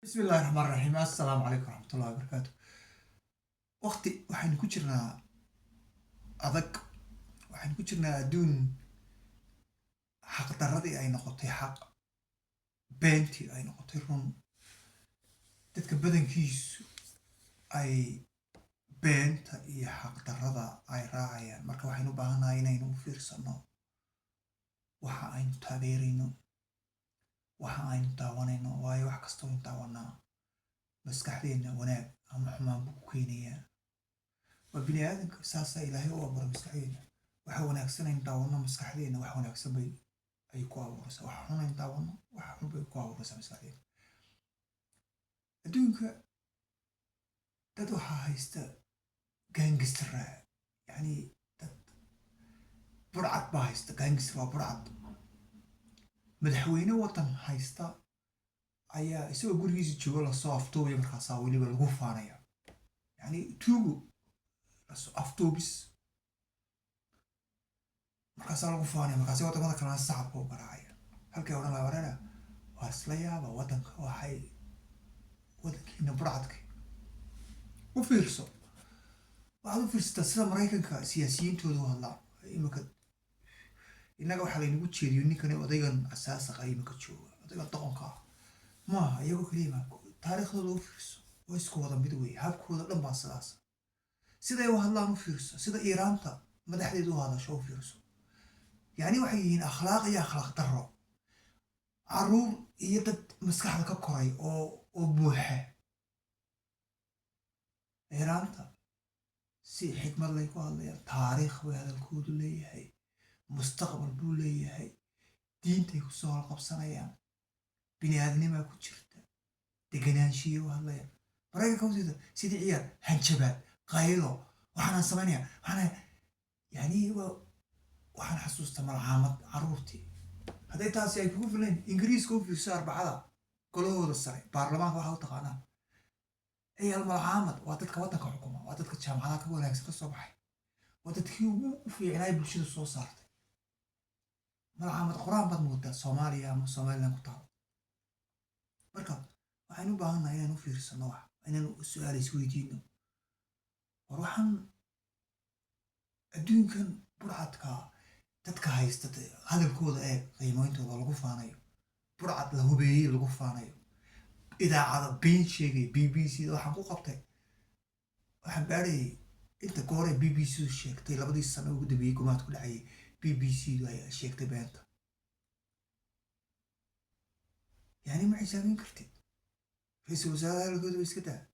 بسم الله الرحمن الرحيم السلام عليكم ورحمة الله وبركاته waqti waxaynu ku jirnaa adag waxaynu ku jirnaa adduun xaq darradii ay noqotay xaq beentii ay noqotay run dadka badankiisu ay beenta iyo xaq darrada ay raacayaan marka waxaynu u baahannahay inaynu u fiirsanno waxa aynu taageerayno waxa aynu daawanayno waayo wax kastoo aynu daawanaa maskaxdeenna wanaag ama xumaan buu ku keenayaa waa bini aadamka saasaa ilaahay u abuuray maskaxdeena waxa wanaagsan aynu daawanno maskaxdeena wax wanaagsan bay ay ku abuuraysaa waxa xun aynu daawanno wax xun bay ku abuuraysaa maskaxdeena adduunka dad waxaa haysta gaangistara yacni dad burcad baa haysta gaangistar waa burcad madaxweyne waddan haysta ayaa isagoo gurigiisa joogo lasoo aftoobaya markaasaa weliba lagu faanaya yacni tuugo aftoobis markaasaa lagu faanaya markaasi wadamada kalena sacabka u garaacaya halkay odhan laha wareera waa isla yaaba waddanka waxay waddankiina burcadka u fiirso waxaad u fiirsataa sida maraykanka siyaasiyiintooda u hadlaan iminka innaga waxaa laynagu jeediyo ninkani odaygan asaasaqa iminka jooga odaygan doqonka ah maaha iyagoo keliya taariikhdooda u fiirso waa isku wada mid weeye habkooda dhan baa sidaas siday u hadlaan u fiirso sida iiraanta madaxdeedu u hadasho u fiirso yacni waxay yihiin akhlaaq iyo akhlaaq darro caruur iyo dad maskaxda ka koray oo buuxa iiraanta si xikmad lay ku hadlayaan taariikh bay hadalkoodu leeyahay mustaqbal buu leeyahay diintay kusoo halqabsanayaan bini aadnimaa ku jirta deganaanshiya u hadlayaan maraykanka hoosteeda sidii ciyaar hanjabaad qaylo waxaanaan samaynaya yani waxaan xasuusta malcaamad caruurtii hadday taasi ay kugu filayn ingiriiska u fiirso arbacada golahooda sare baarlamaanka waxaa u taqaanaa ciyaal malcaamad waa dadka waddanka xukuma waa dadka jaamacadaha ka wanaagsan ka soo baxay waa dadkii ugu fiicnaay bulshada soo saartay malcaamad qur-aan baad moodaa soomaaliya ama somalilan ku taalo marka waxaynu u baahannahay inaan u fiirsano wax inaan su-aal isweydiino war waxaan adduunkan burcadka dadka haysta hadalkooda ee qiimeyntooda lagu faanayo burcad la hubeeyey lagu faanayo idaacada been sheegay b b c da waxaan ku qabtay waxaan baadhayay inta gooree b b c du sheegtay labadii sano ugu dambeeyey gumaad ku dhacayay b b c du ay sheegtay beenta yani ma xisaamin kartid ra-iisul wasaaraha hadalkooda ba iska daa